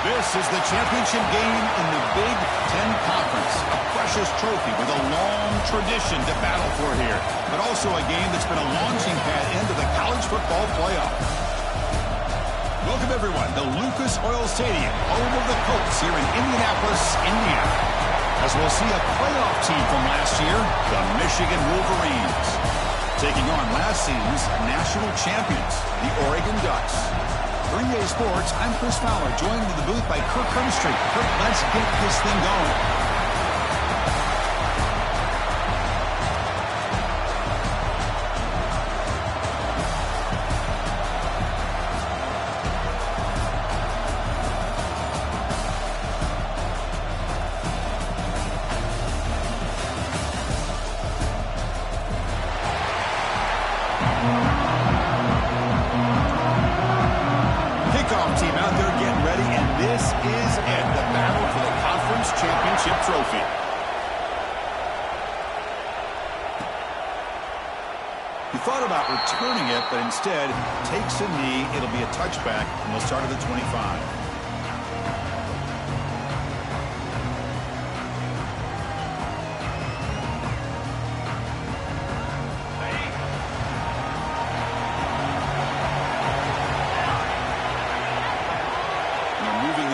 This is the championship game in the Big Ten Conference. A precious trophy with a long tradition to battle for here. But also a game that's been a launching pad into the college football playoff. Welcome, everyone, to Lucas Oil Stadium, home of the Colts here in Indianapolis, Indiana. As we'll see a playoff team from last year, the Michigan Wolverines, taking on last season's national champions, the Oregon Ducks. For EA Sports, I'm Chris Fowler, joined in the booth by Kirk Hermstreet. Kirk, let's get this thing going. Team out there getting ready, and this is it, the battle for the conference championship trophy. He thought about returning it, but instead takes a knee. It'll be a touchback, and we'll start at the 25.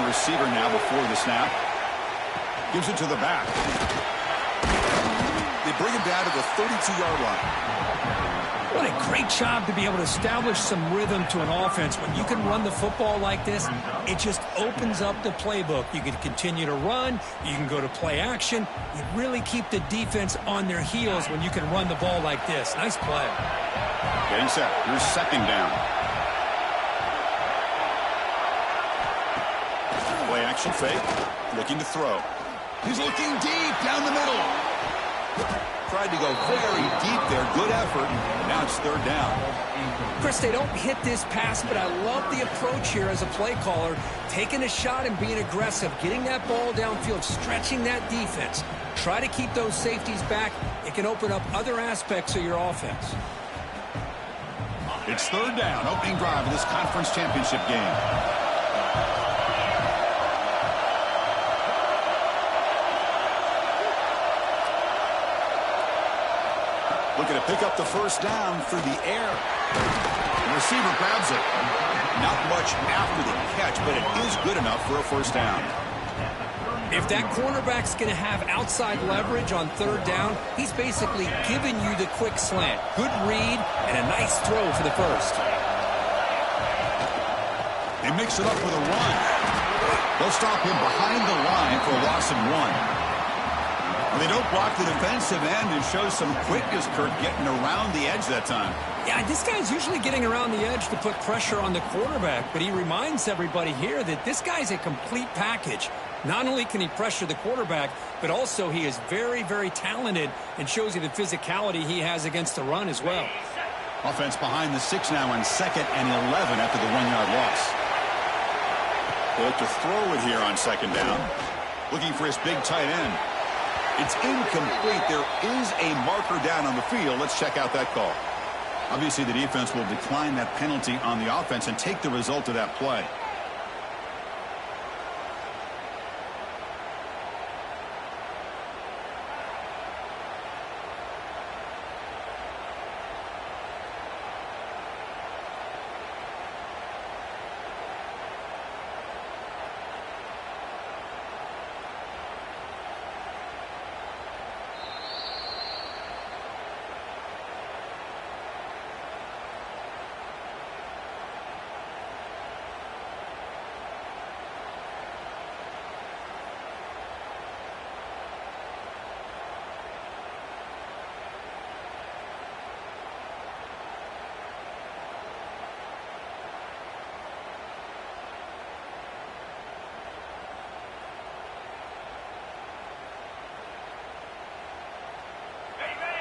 Receiver now before the snap. Gives it to the back. They bring him down to the 32-yard line. What a great job to be able to establish some rhythm to an offense. When you can run the football like this, it just opens up the playbook. You can continue to run. You can go to play action. You really keep the defense on their heels when you can run the ball like this. Nice play. Getting set. Here's second down. Play action fake, looking to throw. He's looking deep down the middle. Tried to go very deep there. Good effort. Now it's third down. Chris, they don't hit this pass, but I love the approach here as a play caller. Taking a shot and being aggressive, getting that ball downfield, stretching that defense. Try to keep those safeties back. It can open up other aspects of your offense. It's third down, opening drive of this conference championship game. Looking to pick up the first down through the air. The receiver grabs it. Not much after the catch, but it is good enough for a first down. If that cornerback's going to have outside leverage on third down, he's basically giving you the quick slant. Good read and a nice throw for the first. They mix it up with a run. They'll stop him behind the line for a loss of 1. They don't block the defensive end and show some quickness, Kirk, getting around the edge that time. Yeah, this guy's usually getting around the edge to put pressure on the quarterback, but he reminds everybody here that this guy's a complete package. Not only can he pressure the quarterback, but also he is very, very talented and shows you the physicality he has against the run as well. Offense behind the 6 now on 2nd and 11 after the 1-yard loss. They look to throw it here on 2nd down. Looking for his big tight end. It's incomplete. There is a marker down on the field. Let's check out that call. Obviously, the defense will decline that penalty on the offense and take the result of that play.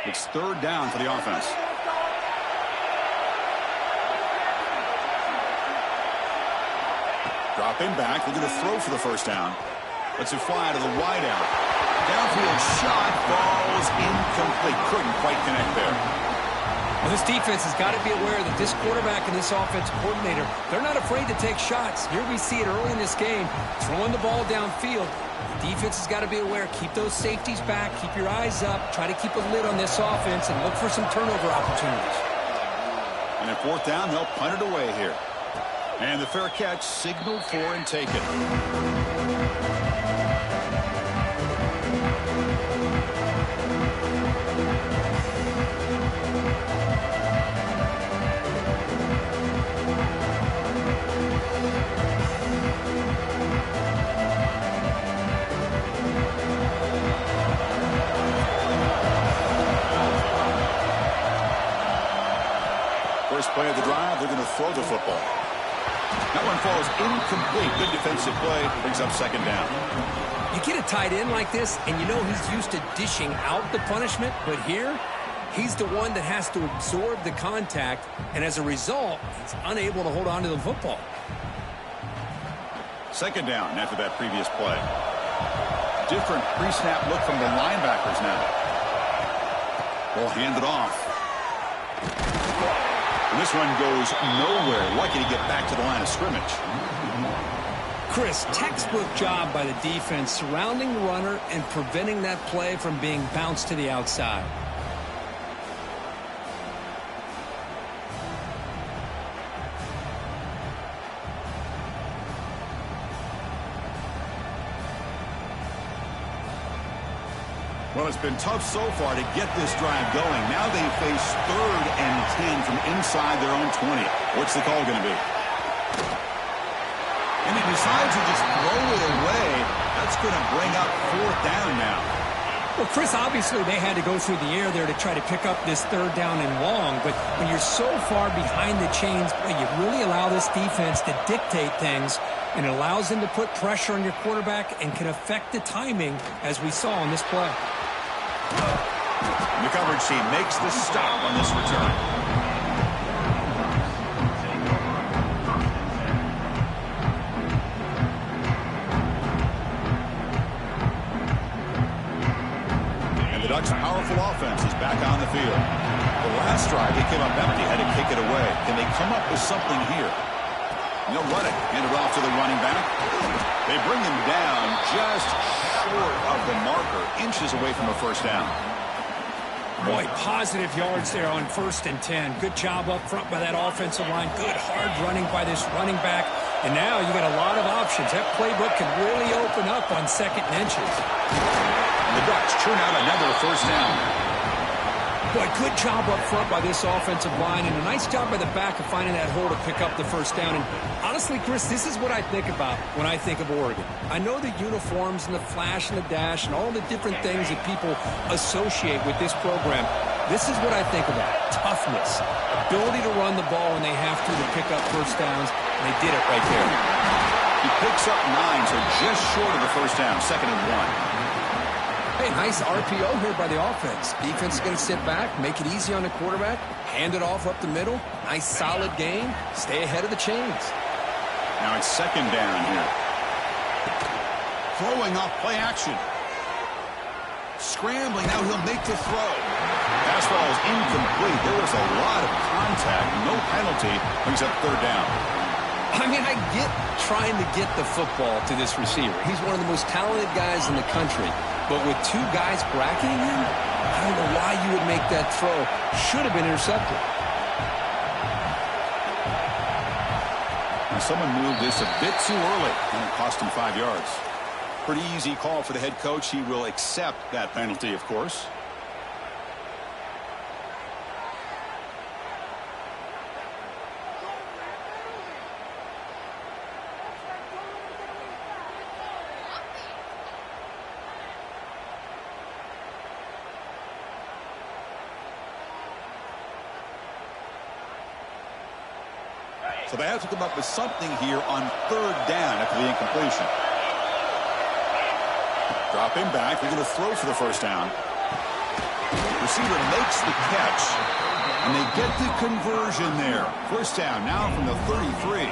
It's third down for the offense. Dropping back, looking to throw for the first down. Lets it fly to the wideout. Downfield shot falls incomplete. Couldn't quite connect there. Well, this defense has got to be aware that this quarterback and this offensive coordinator, they're not afraid to take shots. Here we see it early in this game, throwing the ball downfield. The defense has got to be aware. Keep those safeties back. Keep your eyes up. Try to keep a lid on this offense and look for some turnover opportunities. And at fourth down, they'll punt it away here. And the fair catch signaled for and taken. First play of the drive, they're going to throw the football. That one falls incomplete. Good defensive play. Brings up second down. You get a tight end like this, and you know he's used to dishing out the punishment, but here, he's the one that has to absorb the contact, and as a result, he's unable to hold on to the football. Second down after that previous play. Different pre-snap look from the linebackers now. Ball handed off. And this one goes nowhere. Lucky to get back to the line of scrimmage. Chris, textbook job by the defense surrounding the runner and preventing that play from being bounced to the outside. Well, it's been tough so far to get this drive going. Now they face 3rd and 10 from inside their own 20. What's the call going to be? And he decides to just throw it away. That's going to bring up 4th down now. Well, Chris, obviously they had to go through the air there to try to pick up this 3rd down and long. But when you're so far behind the chains, boy, you really allow this defense to dictate things. And it allows them to put pressure on your quarterback and can affect the timing, as we saw on this play. The coverage team makes the stop on this return. And the Ducks' powerful offense is back on the field. The last drive, they came up empty, had to kick it away. Can they come up with something here? They'll run it. Hand it off to the running back. They bring him down just short of the marker, inches away from a first down. Boy, positive yards there on 1st and 10. Good job up front by that offensive line. Good hard running by this running back. And now you got a lot of options. That playbook can really open up on 2nd and inches. And the Ducks churn out another first down. Boy, good job up front by this offensive line, and a nice job by the back of finding that hole to pick up the first down. And honestly, Chris, this is what I think about when I think of Oregon. I know the uniforms and the flash and the dash and all the different things that people associate with this program. This is what I think about. Toughness. Ability to run the ball when they have to pick up first downs, and they did it right there. He picks up 9, so just short of the first down, 2nd and 1. Hey, nice RPO here by the offense. Defense is going to sit back, make it easy on the quarterback, hand it off up the middle. Nice solid game. Stay ahead of the chains. Now it's 2nd down here. Throwing off play action. Scrambling, now he'll make the throw. Fastball is incomplete. There was a lot of contact. No penalty. Brings up 3rd down. I mean, I get trying to get the football to this receiver. He's one of the most talented guys in the country. But with 2 guys bracketing him, I don't know why you would make that throw. Should have been intercepted. And someone moved this a bit too early, and it cost him 5 yards. Pretty easy call for the head coach. He will accept that penalty, of course. So they have to come up with something here on 3rd down after the incompletion. Drop him back. They're going to throw for the first down. Receiver makes the catch, and they get the conversion there. First down now from the 33.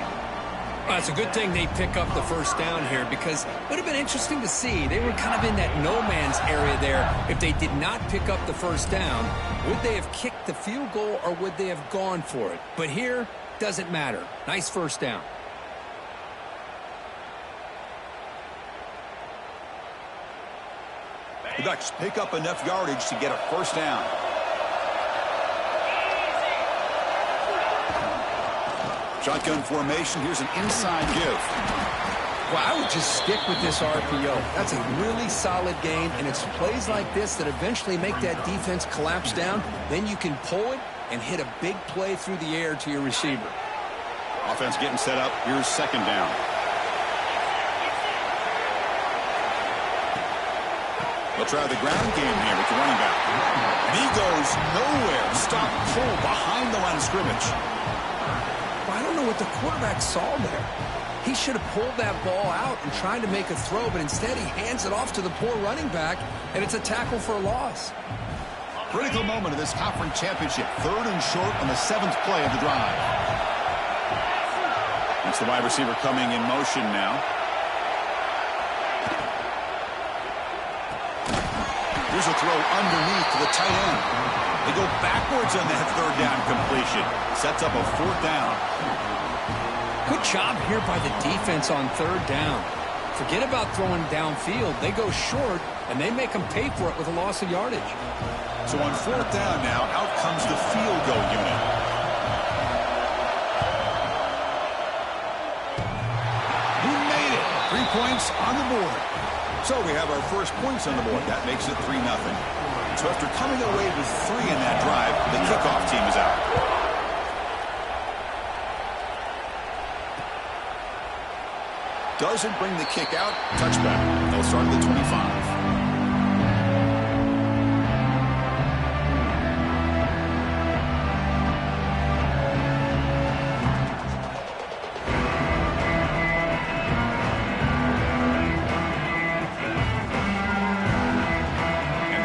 Well, it's a good thing they pick up the first down here because it would have been interesting to see. They were kind of in that no man's area there. If they did not pick up the first down, would they have kicked the field goal or would they have gone for it? But here, doesn't matter. Nice first down. The Ducks pick up enough yardage to get a first down. Shotgun formation. Here's an inside give. Well, I would just stick with this RPO. That's a really solid game, and it's plays like this that eventually make that defense collapse down. Then you can pull it and hit a big play through the air to your receiver. Offense getting set up. Here's second down. They'll try the ground game here with the running back. And he goes nowhere. Stop pull behind the line of scrimmage. I don't know what the quarterback saw there. He should have pulled that ball out and tried to make a throw, but instead he hands it off to the poor running back, and it's a tackle for a loss. Critical moment of this conference championship. 3rd and short on the 7th play of the drive. It's the wide receiver coming in motion now. Here's a throw underneath to the tight end. They go backwards on that 3rd down completion. Sets up a 4th down. Good job here by the defense on 3rd down. Forget about throwing downfield. They go short, and they make them pay for it with a loss of yardage. So on 4th down now, out comes the field goal unit. He made it. 3 points on the board. So we have our first points on the board. That makes it 3-0. So after coming away with 3 in that drive, the kickoff team is out. Doesn't bring the kick out. Touchback. They'll start at the 25.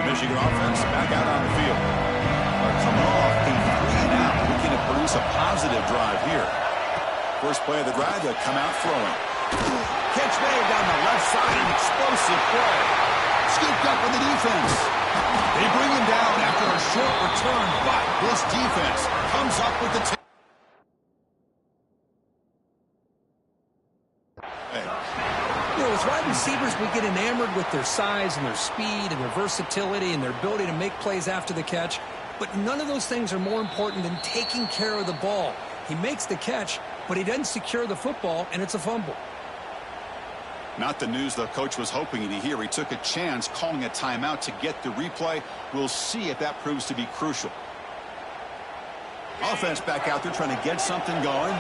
Michigan offense back out on the field. They're coming off a 3-and-out, looking to produce a positive drive here. First play of the drive, they'll come out throwing. Catch made down the left side, an explosive play. Scooped up with the defense. They bring him down after a short return, but this defense comes up with the As wide receivers, we get enamored with their size and their speed and their versatility and their ability to make plays after the catch. But none of those things are more important than taking care of the ball. He makes the catch, but he doesn't secure the football, and it's a fumble. Not the news the coach was hoping to hear. He took a chance calling a timeout to get the replay. We'll see if that proves to be crucial. Offense back out there trying to get something going.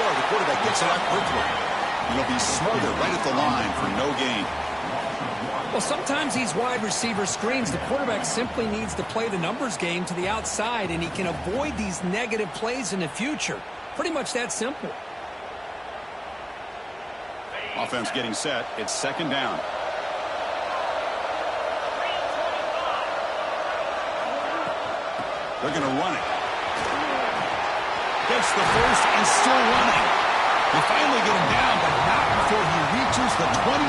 The quarterback gets it out quickly. He'll be smothered right at the line for no gain. Well, sometimes these wide receiver screens, the quarterback simply needs to play the numbers game to the outside, and he can avoid these negative plays in the future. Pretty much that simple. Offense getting set. It's 2nd down. They're going to run it. Gets the first and still running. They finally get him down, but not before he reaches the 25.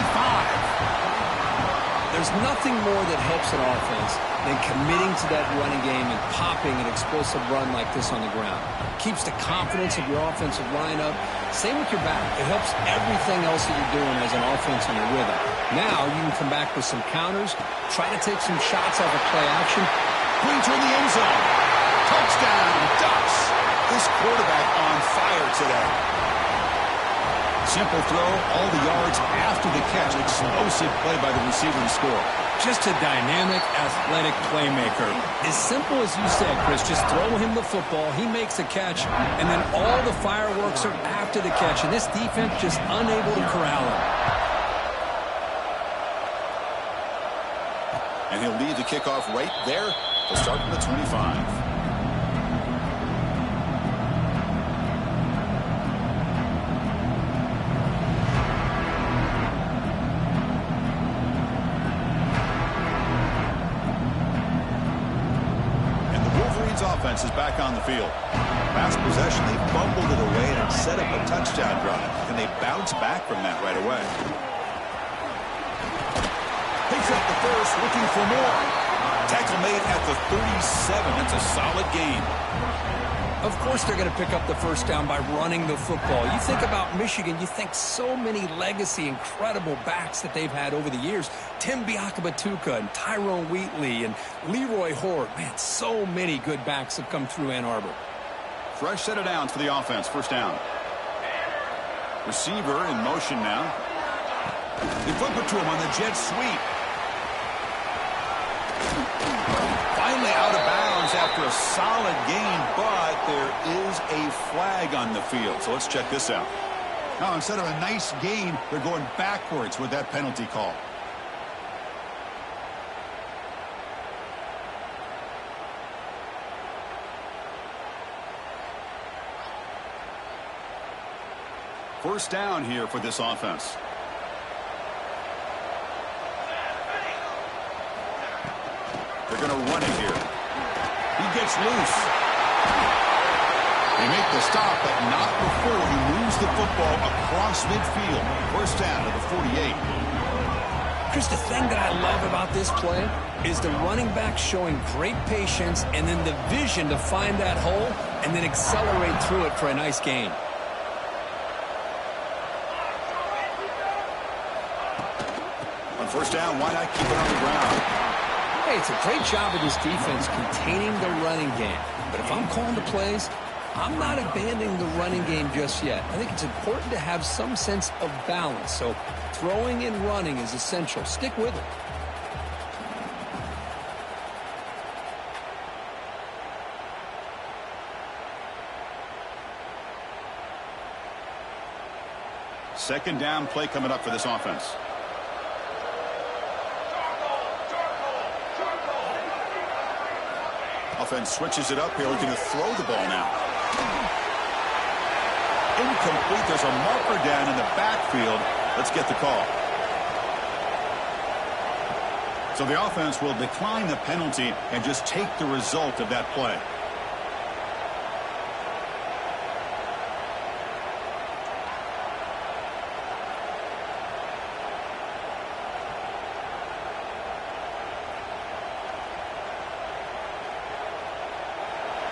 There's nothing more that helps an offense than committing to that running game and popping an explosive run like this on the ground. Keeps the confidence of your offensive lineup. Same with your back. It helps everything else that you're doing as an offense on your rhythm. Now you can come back with some counters, try to take some shots off of play action. Pointer in the end zone. Touchdown, Ducks. This quarterback on fire today. Simple throw, all the yards after the catch. Explosive play by the receiver to score. Just a dynamic, athletic playmaker. As simple as you said, Chris, just throw him the football, he makes a catch, and then all the fireworks are after the catch, and this defense just unable to corral him. And he'll lead the kickoff right there. He'll start from the 25. Giants offense is back on the field. Last possession, they fumbled it away and set up a touchdown drive. Can they bounce back from that right away? Picks up the first, looking for more. Tackle made at the 37. It's a solid gain. Of course they're going to pick up the first down by running the football. You think about Michigan, you think so many legacy, incredible backs that they've had over the years. Tim Biakabatuka and Tyrone Wheatley and Leroy Horde. Man, so many good backs have come through Ann Arbor. Fresh set of downs for the offense. First down. Receiver in motion now. They flip it to him on the jet sweep. Finally out of bounds after a solid gain, but there is a flag on the field. So let's check this out. Now, instead of a nice gain, they're going backwards with that penalty call. First down here for this offense. They're going to run it here. He gets loose. They make the stop, but not before he moves the football across midfield. First down to the 48. Chris, the thing that I love about this play is the running back showing great patience and then the vision to find that hole and then accelerate through it for a nice gain. On first down, why not keep it on the ground? Hey, it's a great job of this defense containing the running game. But if I'm calling the plays, I'm not abandoning the running game just yet. I think it's important to have some sense of balance. So throwing and running is essential. Stick with it. Second down play coming up for this offense. Offense switches it up here, looking to throw the ball now. Incomplete. There's a marker down in the backfield. Let's get the call. So the offense will decline the penalty and just take the result of that play.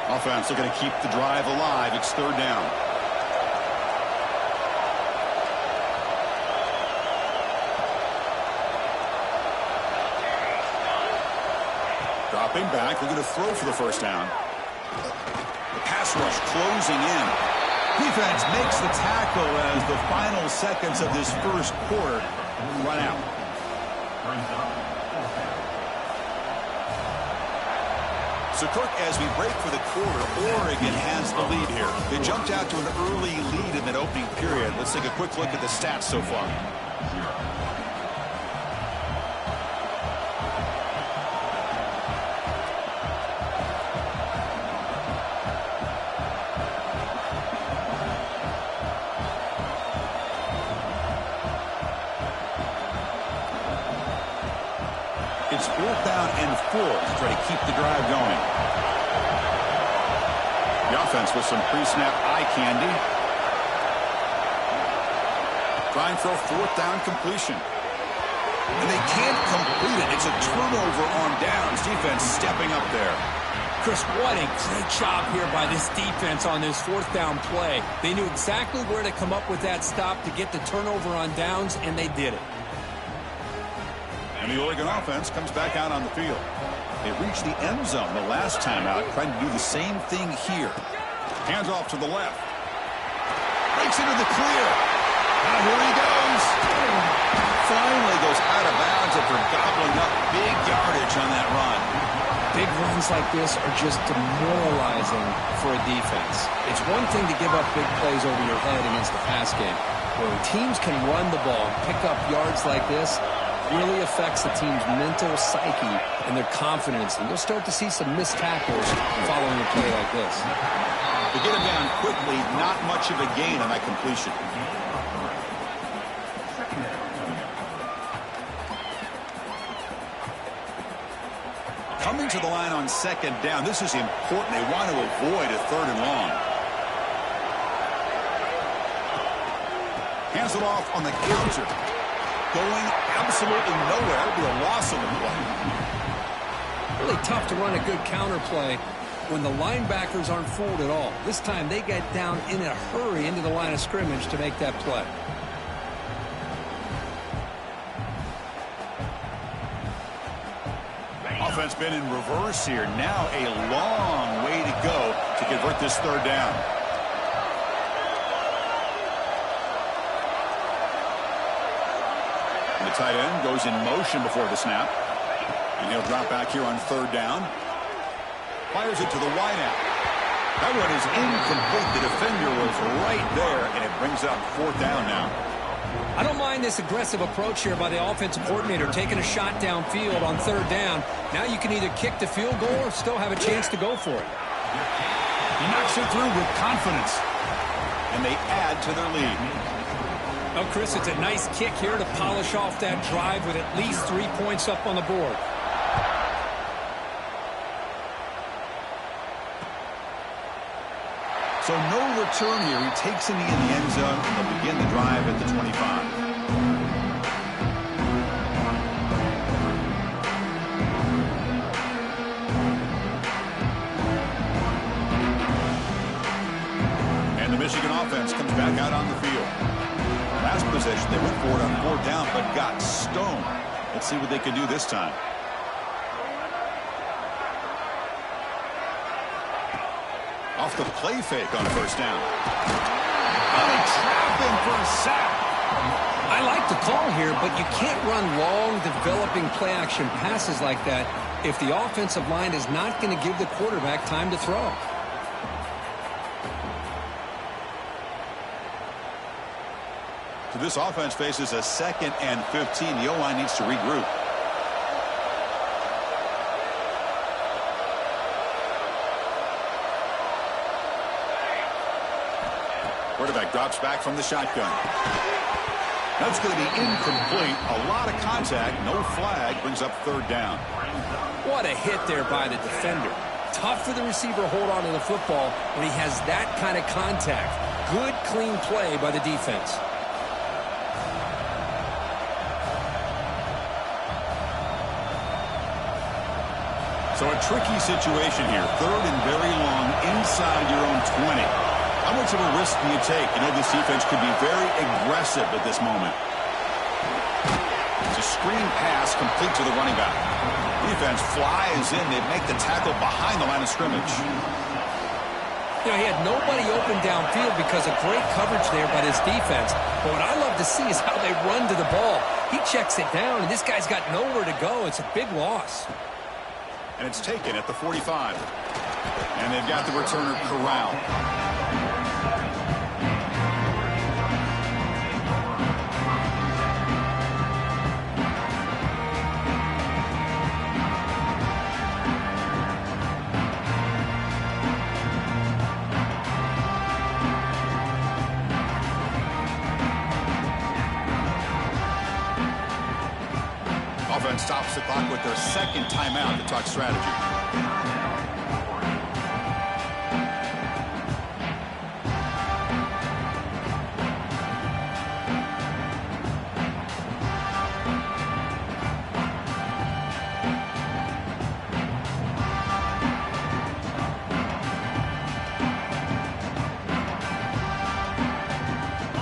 Offense looking to keep the drive alive. It's third down. Dropping back, looking to throw for the first down. The pass rush closing in. Defense makes the tackle as the final seconds of this first quarter run out. So, Kirk, as we break for the quarter, Oregon has the lead here. They jumped out to an early lead in that opening period. Let's take a quick look at the stats so far. It's fourth down and 4 to try to keep the drive going. The offense with some pre-snap eye candy. Trying for a fourth down completion. And they can't complete it. It's a turnover on downs. Defense stepping up there. Chris, what a great job here by this defense on this fourth down play. They knew exactly where to come up with that stop to get the turnover on downs, and they did it. And the Oregon offense comes back out on the field. They reached the end zone the last time out, trying to do the same thing here. Hands off to the left. Breaks into the clear. Now here he goes. Finally goes out of bounds after gobbling up big yardage on that run. Big runs like this are just demoralizing for a defense. It's one thing to give up big plays over your head against the pass game. But when teams can run the ball and pick up yards like this, really affects the team's mental psyche and their confidence. And you'll start to see some missed tackles following a play like this. To get him down quickly, not much of a gain on that completion. Coming to the line on second down. This is important. They want to avoid a 3rd and long. Hands it off on the counter. Going absolutely nowhere. It'll be a loss of the play. Really tough to run a good counter play when the linebackers aren't fooled at all. This time they get down in a hurry into the line of scrimmage to make that play. Offense been in reverse here. Now a long way to go to convert this 3rd down. And the tight end goes in motion before the snap. And he'll drop back here on 3rd down. Fires it to the wideout. That one is incomplete. The defender was right there, and it brings up 4th down now. I don't mind this aggressive approach here by the offensive coordinator, taking a shot downfield on 3rd down. Now you can either kick the field goal or still have a chance to go for it. He knocks it through with confidence. And they add to their lead. Oh, Chris, it's a nice kick here to polish off that drive with at least 3 points up on the board. So no return here. He takes it in the end zone, and they'll begin the drive at the 25. And the Michigan offense comes back out on the field. Last possession, they went for it on 4th down, but got stoned. Let's see what they can do this time. Off the play fake on 1st down. Oh, they trap him for a sack. I like the call here, but you can't run long, developing play-action passes like that if the offensive line is not going to give the quarterback time to throw. So this offense faces a 2nd and 15. The O-line needs to regroup. Quarterback drops back from the shotgun. That's going to be incomplete. A lot of contact. No flag. Brings up 3rd down. What a hit there by the defender. Tough for the receiver to hold on to the football when he has that kind of contact. Good, clean play by the defense. So a tricky situation here. 3rd and very long inside your own 20. How much of a risk do you take? You know this defense could be very aggressive at this moment. It's a screen pass complete to the running back. Defense flies in. They make the tackle behind the line of scrimmage. You know, he had nobody open downfield because of great coverage there by this defense. But what I love to see is how they run to the ball. He checks it down, and this guy's got nowhere to go. It's a big loss. And it's taken at the 45. And they've got the returner corralled. Offense stops the clock with their 2nd timeout to talk strategy.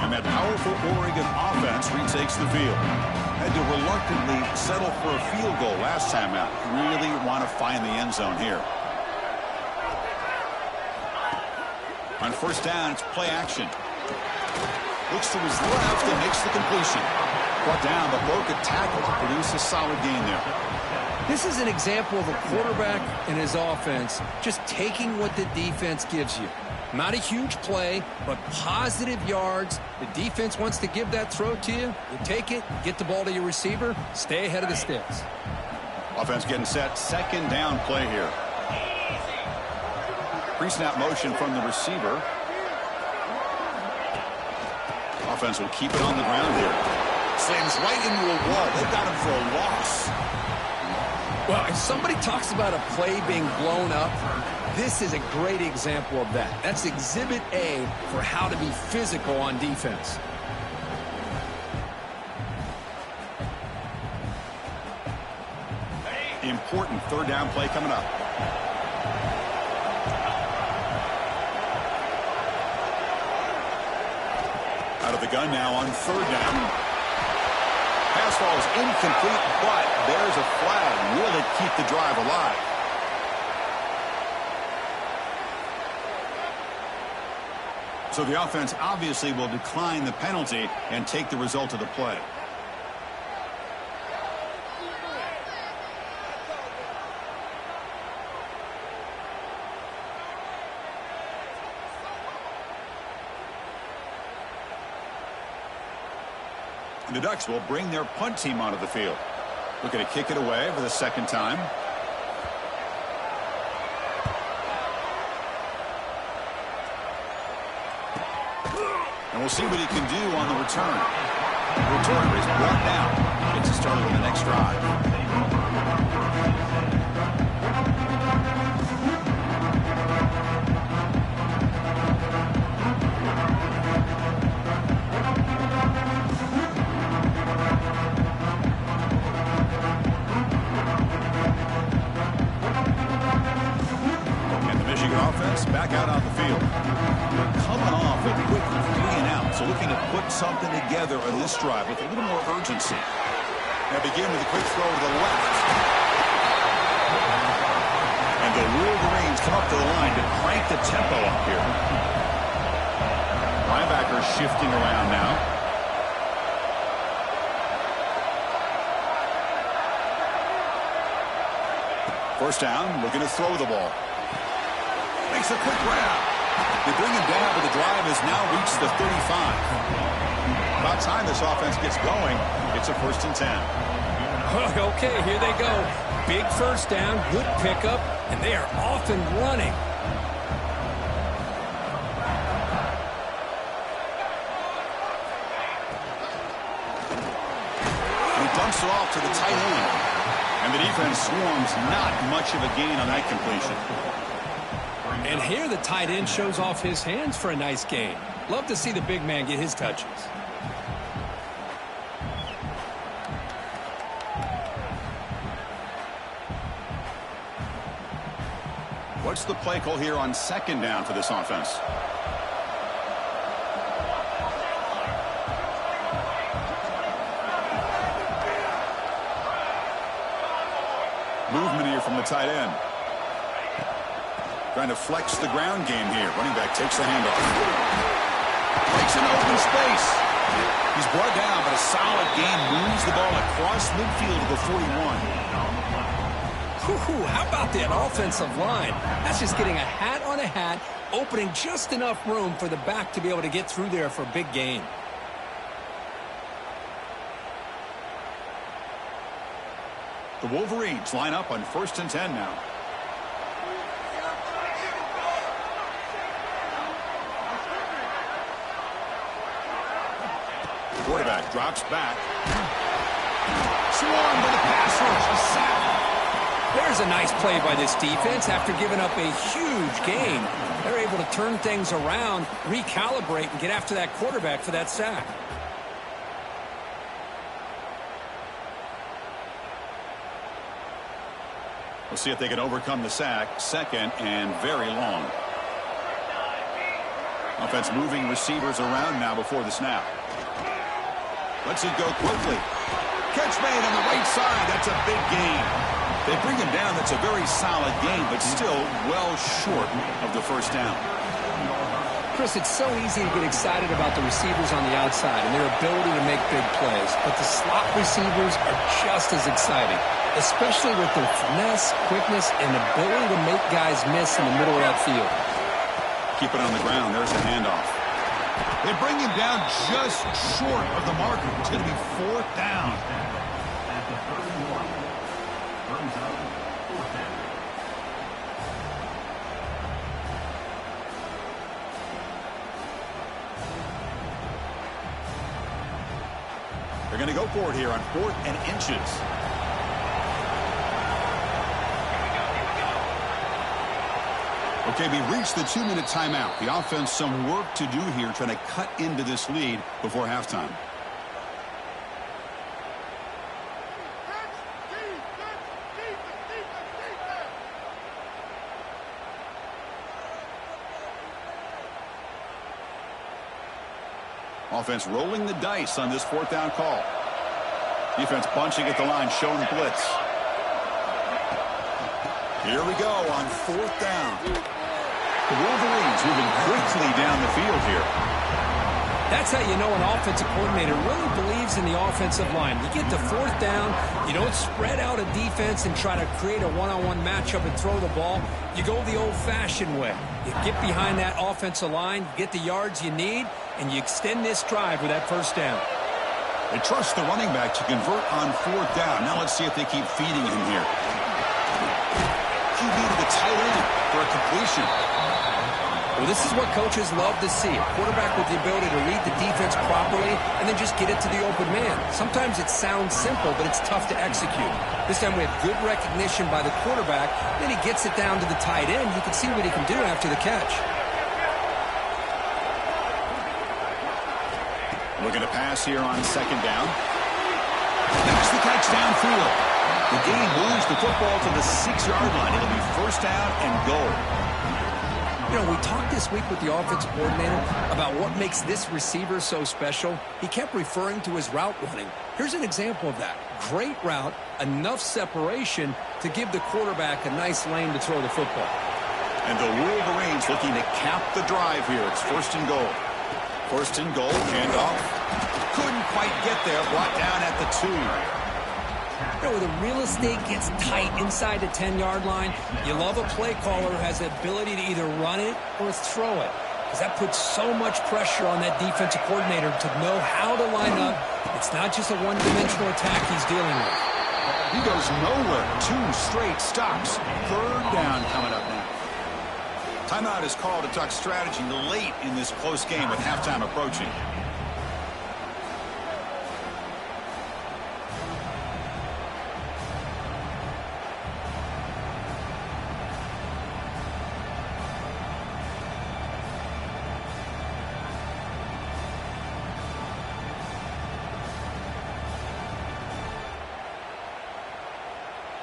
And that powerful Oregon offense retakes the field. Had to reluctantly settle for a field goal last time out. Really want to find the end zone here. On 1st down, it's play action. Looks to his left and makes the completion. Brought down, but broke a tackle to produce a solid gain there. This is an example of a quarterback and his offense just taking what the defense gives you. Not a huge play, but positive yards. The defense wants to give that throw to you. You take it, get the ball to your receiver, stay ahead of the sticks. Offense getting set. 2nd down play here. Pre-snap motion from the receiver. Offense will keep it on the ground here. Slams right into a wall. They've got him for a loss. Well, if somebody talks about a play being blown up, this is a great example of that. That's Exhibit A for how to be physical on defense. Important third down play coming up. Out of the gun now on third down. Pass ball is incomplete, but there's a flag. Will it keep the drive alive? So the offense obviously will decline the penalty and take the result of the play. The Ducks will bring their punt team onto the field. Looking to kick it away for the second time. And we'll see what he can do on the return. The return is brought down. Gets us started on the next drive. Back out on the field. They're coming off a quick 3-and-out, so looking to put something together on this drive with a little more urgency. They begin with a quick throw to the left. And the Wolverines come up to the line to crank the tempo up here. Linebackers shifting around now. First down, looking to throw the ball. Makes a quick grab. They bring him down, but the drive has now reached the 35. About time this offense gets going. It's a 1st and 10. Okay, here they go. Big first down, good pickup, and they are off and running. He dumps it off to the tight end. And the defense swarms, not much of a gain on that completion. And here the tight end shows off his hands for a nice gain. Love to see the big man get his touches. What's the play call here on second down for this offense? Movement here from the tight end. Trying to flex the ground game here. Running back takes the handoff. Breaks an open space. He's brought down, but a solid gain moves the ball across midfield to the 41. How about that offensive line? That's just getting a hat on a hat, opening just enough room for the back to be able to get through there for a big gain. The Wolverines line up on 1st and 10 now. Quarterback drops back. Swarmed by the pass rush. A sack. There's a nice play by this defense after giving up a huge gain. They're able to turn things around, recalibrate, and get after that quarterback for that sack. We'll see if they can overcome the sack. 2nd and very long. Offense moving receivers around now before the snap. Lets it go quickly. Catch made on the right side. That's a big gain. They bring him down. That's a very solid gain, but still well short of the first down. Chris, it's so easy to get excited about the receivers on the outside and their ability to make big plays, but the slot receivers are just as exciting, especially with their finesse, quickness, and ability to make guys miss in the middle of that field. Keep it on the ground. There's a handoff. They bring him down just short of the marker. It's going to be 4th down. They're going to go for it here on 4th and inches. Okay, we reached the 2-minute timeout. The offense some work to do here trying to cut into this lead before halftime. Offense rolling the dice on this 4th down call. Defense bunching at the line, showing blitz. Here we go on 4th down. The Wolverines moving quickly down the field here. That's how you know an offensive coordinator really believes in the offensive line. You get to 4th down, you don't spread out a defense and try to create a one-on-one matchup and throw the ball. You go the old-fashioned way. You get behind that offensive line, you get the yards you need, and you extend this drive with that 1st down. They trust the running back to convert on 4th down. Now let's see if they keep feeding him here. QB to the tight end for a completion. Well, this is what coaches love to see. A quarterback with the ability to read the defense properly and then just get it to the open man. Sometimes it sounds simple, but it's tough to execute. This time we have good recognition by the quarterback. Then he gets it down to the tight end. You can see what he can do after the catch. Looking to pass here on 2nd down. That's the catch downfield. The gain moves the football to the 6-yard line. It'll be 1st down and goal. You know, we talked this week with the offensive coordinator about what makes this receiver so special. He kept referring to his route running. Here's an example of that. Great route, enough separation to give the quarterback a nice lane to throw the football. And the Wolverines looking to cap the drive here. It's 1st and goal. 1st and goal, handoff. Couldn't quite get there, brought down at the 2. You know, the real estate gets tight inside the 10-yard line. You love a play caller who has the ability to either run it or throw it, because that puts so much pressure on that defensive coordinator to know how to line up. It's not just a one-dimensional attack he's dealing with. He goes nowhere. 2 straight stops. 3rd down coming up now. Timeout is called to talk strategy late in this close game with halftime approaching.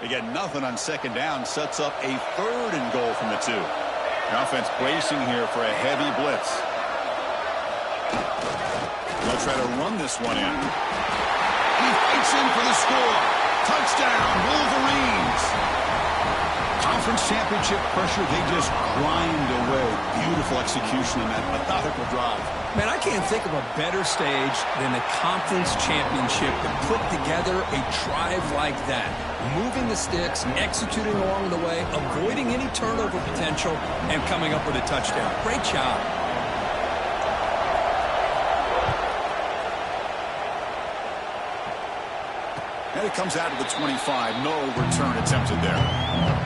They get nothing on 2nd down, sets up a 3rd and goal from the 2. The offense bracing here for a heavy blitz. They'll try to run this one in. He fights in for the score. Touchdown, Wolverines. Conference championship pressure, they just grind away. Beautiful execution in that methodical drive. Man, I can't think of a better stage than the conference championship to put together a drive like that. Moving the sticks, executing along the way, avoiding any turnover potential, and coming up with a touchdown. Great job. And it comes out of the 25. No return attempted there.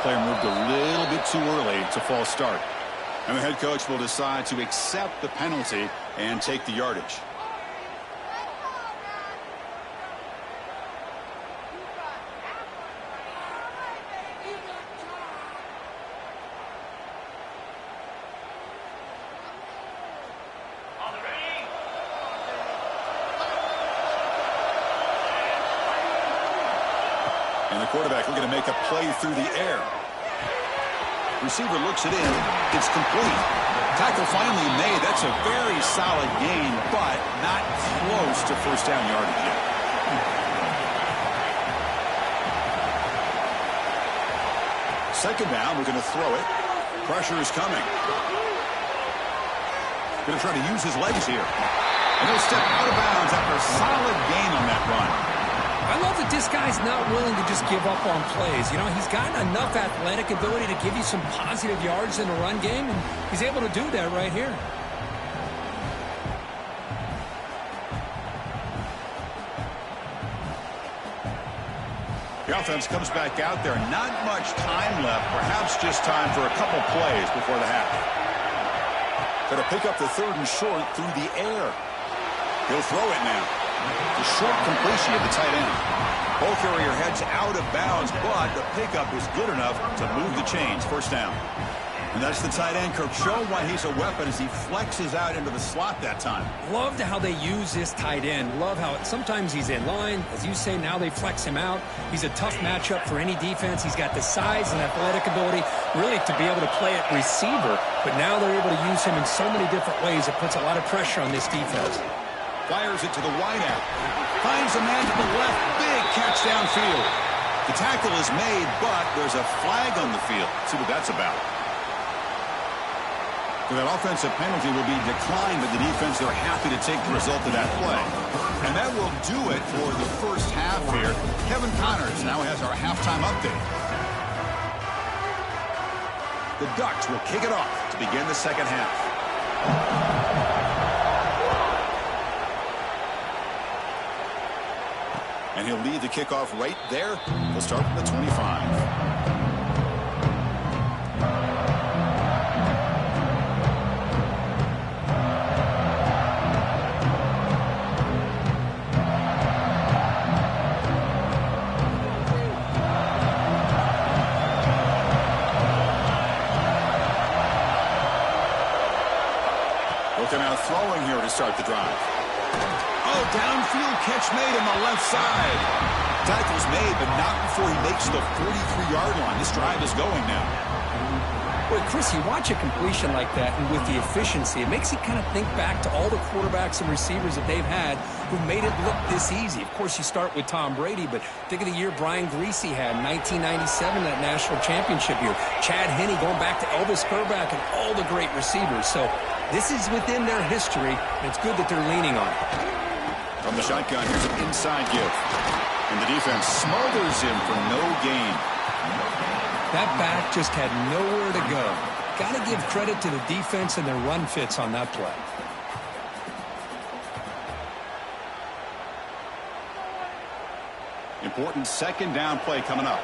Player moved a little bit too early to false start. And the head coach will decide to accept the penalty and take the yardage. And the quarterback looking to make a play through the air. Receiver looks it in. It's complete. Tackle finally made. That's a very solid gain, but not close to 1st down yardage yet. Second down, we're going to throw it. Pressure is coming. Going to try to use his legs here. And he'll step out of bounds after a solid gain on that run. I love that this guy's not willing to just give up on plays. You know, he's got enough athletic ability to give you some positive yards in the run game, and he's able to do that right here. The offense comes back out there. Not much time left. Perhaps just time for a couple plays before the half. Going to pick up the 3rd and short through the air. He'll throw it now. The short completion of the tight end. Ball carrier heads out of bounds, but the pickup was good enough to move the chains. First down. And that's the tight end, Kirk, showing why he's a weapon as he flexes out into the slot that time. Loved how they use this tight end. Love how sometimes he's in line. As you say, now they flex him out. He's a tough matchup for any defense. He's got the size and athletic ability really to be able to play at receiver. But now they're able to use him in so many different ways. It puts a lot of pressure on this defense. Fires it to the wideout. Finds a man to the left. Big catch downfield. The tackle is made, but there's a flag on the field. See what that's about. So that offensive penalty will be declined, but the defense, they're happy to take the result of that play. And that will do it for the first half here. Kevin Connors now has our halftime update. The Ducks will kick it off to begin the second half. And he'll lead the kickoff right there. He'll start from the 25. Now throwing here to start the drive. Oh, downfield catch made on the left side. Tackle's made, but not before he makes the 43-yard line. This drive is going now. Boy, Chris, you watch a completion like that, and with the efficiency, it makes you kind of think back to all the quarterbacks and receivers that they've had who made it look this easy. Of course, you start with Tom Brady, but think of the year Brian Griese had in 1997, that national championship year. Chad Henne going back to Elvis Grbac and all the great receivers. So this is within their history, and it's good that they're leaning on it. From the shotgun, here's an inside give. And the defense smothers him for no gain. That back just had nowhere to go. Got to give credit to the defense and their run fits on that play. Important second down play coming up.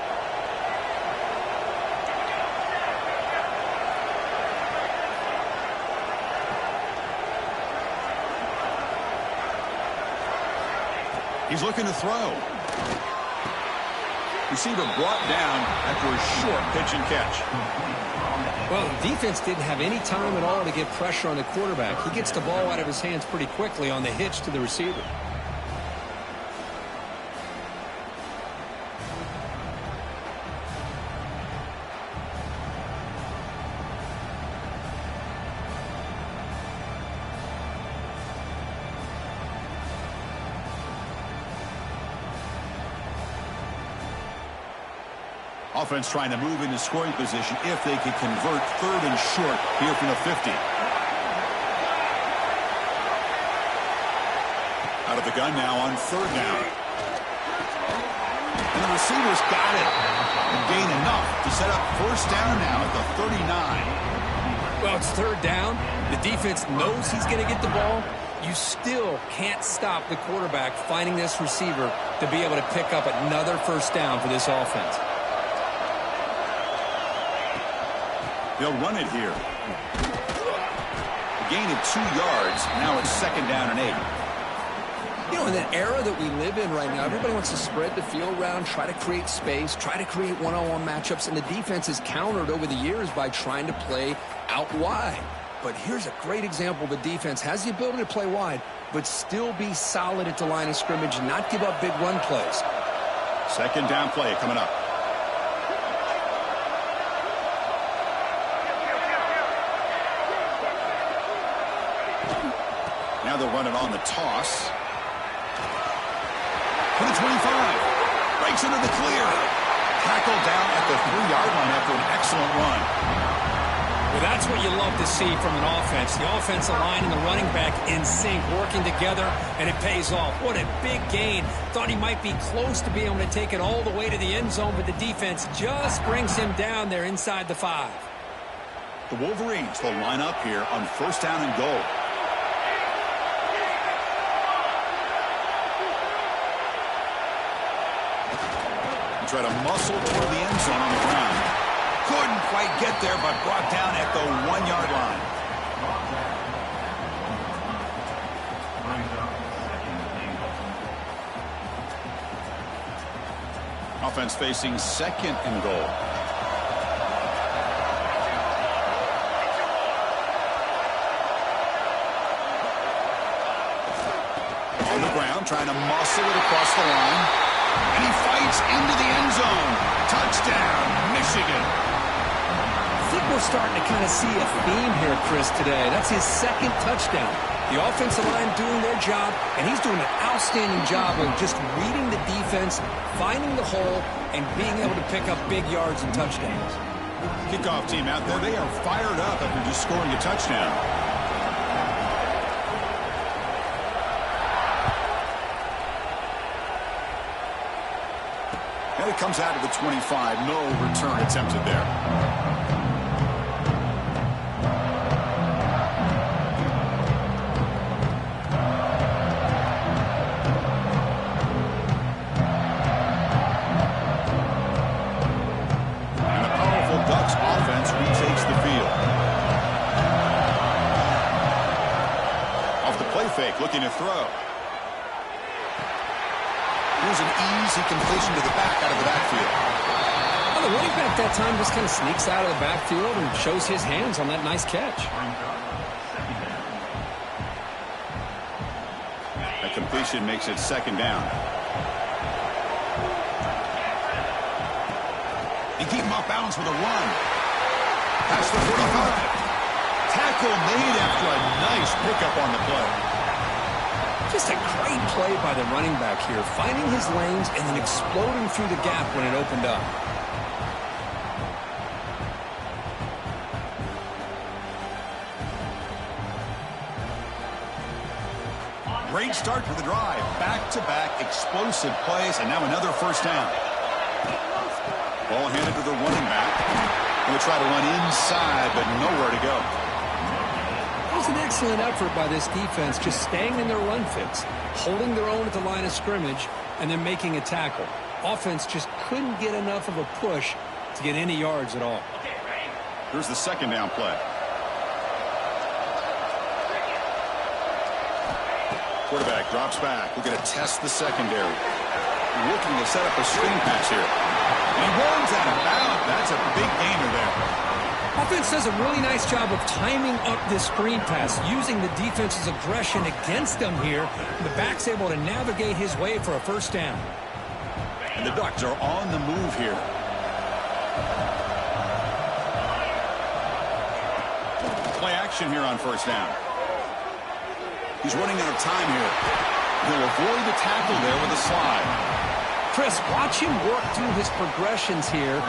He's looking to throw. Receiver brought down after a short pitch and catch. Well, the defense didn't have any time at all to get pressure on the quarterback. He gets the ball out of his hands pretty quickly on the hitch to the receiver. Offense trying to move into scoring position if they could convert 3rd and short here from the 50. Out of the gun now on 3rd down. And the receivers got it and gain enough to set up first down now at the 39. Well, it's 3rd down. The defense knows he's going to get the ball. You still can't stop the quarterback finding this receiver to be able to pick up another first down for this offense. They'll run it here. A gain of 2 yards. Now it's 2nd down and 8. You know, in that era that we live in right now, everybody wants to spread the field around, try to create space, try to create one-on-one matchups, and the defense has countered over the years by trying to play out wide. But here's a great example. The defense has the ability to play wide, but still be solid at the line of scrimmage and not give up big run plays. 2nd down play coming up. Now they'll run it on the toss. To the 25. Breaks into the clear. Tackled down at the 3-yard line after an excellent run. Well, that's what you love to see from an offense. The offensive line and the running back in sync, working together, and it pays off. What a big gain. Thought he might be close to being able to take it all the way to the end zone, but the defense just brings him down there inside the 5. The Wolverines will line up here on first down and goal. Try to muscle toward the end zone on the ground. Couldn't quite get there, but brought down at the 1-yard line. Offense facing second and goal. On the ground, trying to muscle it across the line. And he fights into the end zone. Touchdown, Michigan. I think we're starting to kind of see a theme here, Chris, today. That's his second touchdown. The offensive line doing their job, and he's doing an outstanding job of just reading the defense, finding the hole, and being able to pick up big yards and touchdowns. Kickoff team out there, they are fired up after just scoring a touchdown. And it comes out to the 25. No return attempted there. Fake, looking to throw. Here's an easy completion to the back out of the backfield. Well, the running back that time just kind of sneaks out of the backfield and shows his hands on that nice catch. That completion makes it second down. And keep him off balance with a run. Past the 45. Tackle made after a nice pickup on the play. Just a great play by the running back here, finding his lanes and then exploding through the gap when it opened up. Great start to the drive. Back-to-back explosive plays, and now another first down. Ball handed to the running back. Going to try to run inside, but nowhere to go. An excellent effort by this defense, just staying in their run fits, holding their own at the line of scrimmage, and then making a tackle. Offense just couldn't get enough of a push to get any yards at all. Here's the second down play. Quarterback drops back. We're going to test the secondary. Looking to set up a screen pass here. And he runs out of bounds. That's a big gainer there. Offense does a really nice job of timing up this screen pass, using the defense's aggression against them here. The back's able to navigate his way for a first down. And the Ducks are on the move here. Play action here on first down. He's running out of time here. He'll avoid the tackle there with a slide. Chris, watch him work through his progressions here.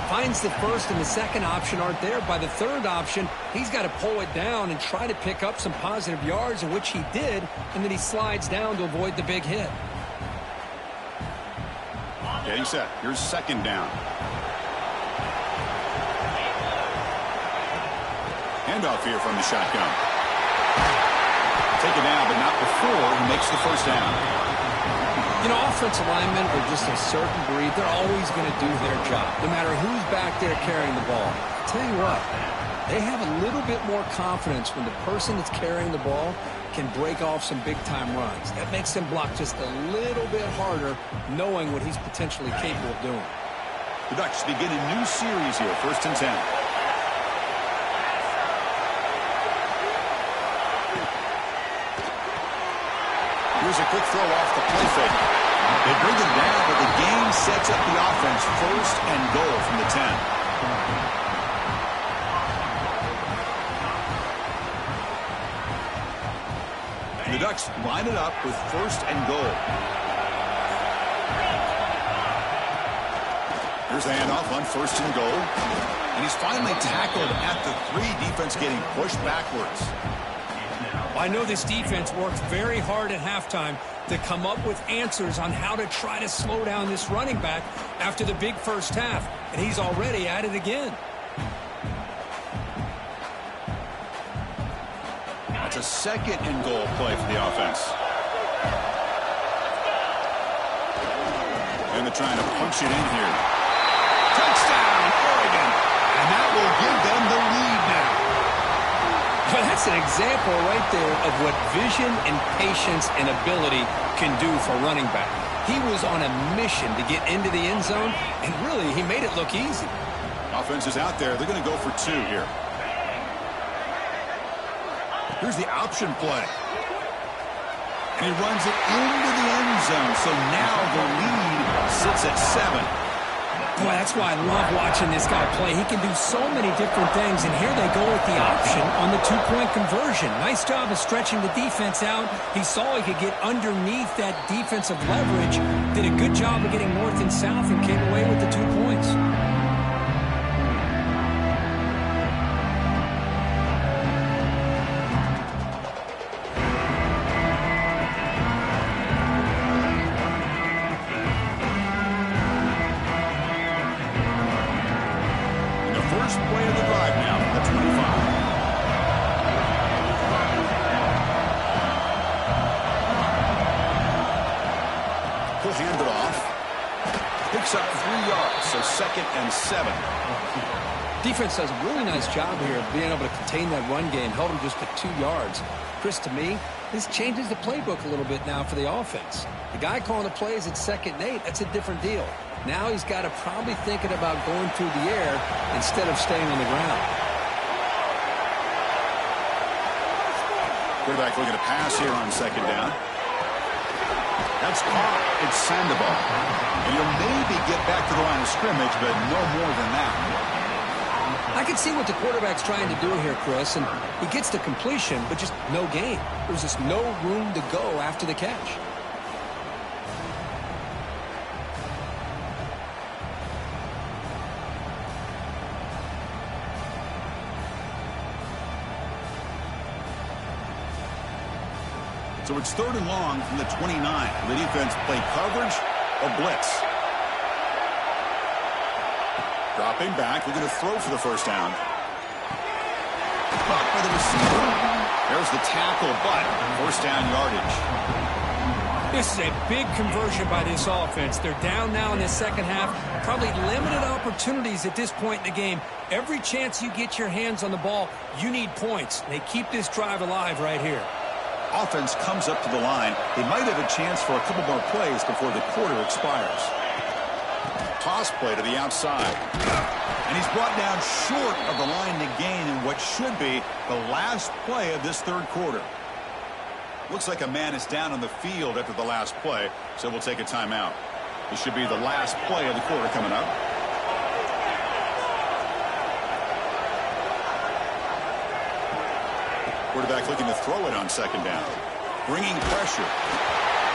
Finds the first and the second option aren't there. By the third option, he's got to pull it down and try to pick up some positive yards, in which he did, and then he slides down to avoid the big hit. Getting set. Here's second down. Handoff here from the shotgun. Taken down, but not before he makes the first down. You know, offensive linemen are just a certain breed. They're always going to do their job, no matter who's back there carrying the ball. I'll tell you what, they have a little bit more confidence when the person that's carrying the ball can break off some big-time runs. That makes them block just a little bit harder, knowing what he's potentially capable of doing. The Ducks begin a new series here, 1st and 10. Here's a quick throw off the play fake. They bring him down, but the game sets up the offense 1st and goal from the 10. And the Ducks line it up with 1st and goal. Here's the handoff on 1st and goal. And He's finally tackled at the 3. Defense getting pushed backwards. I know this defense worked very hard at halftime to come up with answers on how to try to slow down this running back after the big first half, and he's already at it again. That's a second and goal play for the offense. And they're trying to punch it in here. Touchdown, Oregon! And that will give them the lead now. Well, that's an example right there of what vision and patience and ability can do for a running back. He was on a mission to get into the end zone, and really, he made it look easy. Offense is out there. They're going to go for 2 here. Here's the option play. And he runs it into the end zone, so now the lead sits at 7. Boy, that's why I love watching this guy play. He can do so many different things, and here they go with the option on the 2-point conversion. Nice job of stretching the defense out. He saw he could get underneath that defensive leverage, did a good job of getting north and south, and came away with the 2 points. Hand it off. Picks up 3 yards, so 2nd and 7. Defense does a really nice job here of being able to contain that run game, held him just to 2 yards. Chris, to me, this changes the playbook a little bit now for the offense. The guy calling the plays at 2nd and 8, that's a different deal. Now he's got to probably thinking about going through the air instead of staying on the ground. Quarterback looking to pass here on 2nd down. That's caught. It's Sandoval. And he'll maybe get back to the line of scrimmage, but no more than that. I can see what the quarterback's trying to do here, Chris, and he gets the completion, but just no gain. There's just no room to go after the catch. So it's 3rd and long from the 29. The defense play coverage or blitz. Dropping back, looking to throw for the first down. Caught by the receiver. There's the tackle, but first down yardage. This is a big conversion by this offense. They're down now in the second half. Probably limited opportunities at this point in the game. Every chance you get your hands on the ball, you need points. They keep this drive alive right here. Offense comes up to the line. They might have a chance for a couple more plays before the quarter expires. Toss play to the outside. And he's brought down short of the line to gain in what should be the last play of this 3rd quarter. Looks like a man is down on the field after the last play, so we'll take a timeout. This should be the last play of the quarter coming up. Quarterback looking to throw it on 2nd down. Bringing pressure.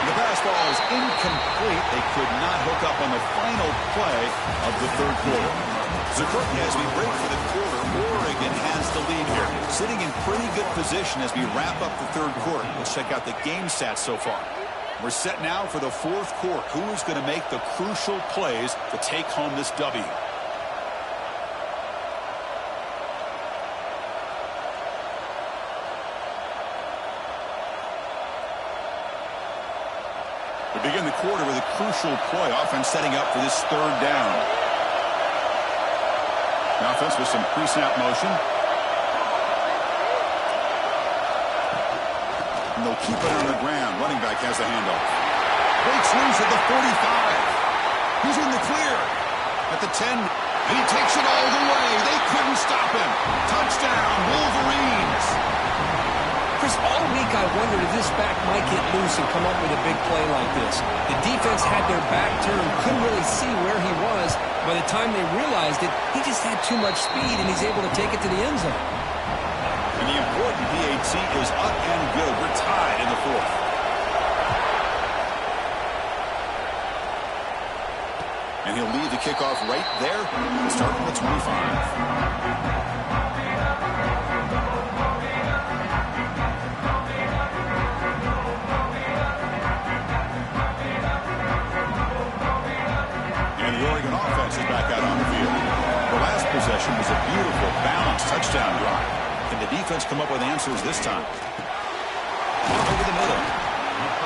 The pass ball is incomplete. They could not hook up on the final play of the 3rd quarter. So curtain as we break for the quarter, Oregon has the lead here. Sitting in pretty good position as we wrap up the 3rd quarter. Let's check out the game stats so far. We're set now for the 4th quarter. Who is going to make the crucial plays to take home this W? We begin the quarter with a crucial play. Offense setting up for this 3rd down. The offense with some pre-snap motion. And they'll keep it on the ground. Running back has the handoff. Breaks loose at the 45. He's in the clear. At the 10. And he takes it all the way. They couldn't stop him. Touchdown, Wolverines. Chris, all week I wondered if this back might get loose and come up with a big play like this. The defense had their back turned, couldn't really see where he was. By the time they realized it, he just had too much speed, and he's able to take it to the end zone. And the important PAT is up and good. We're tied in the 4th. And he'll lead the kickoff right there. Start from the 25. a beautiful, balanced touchdown drive. Can the defense come up with answers this time? Over the middle.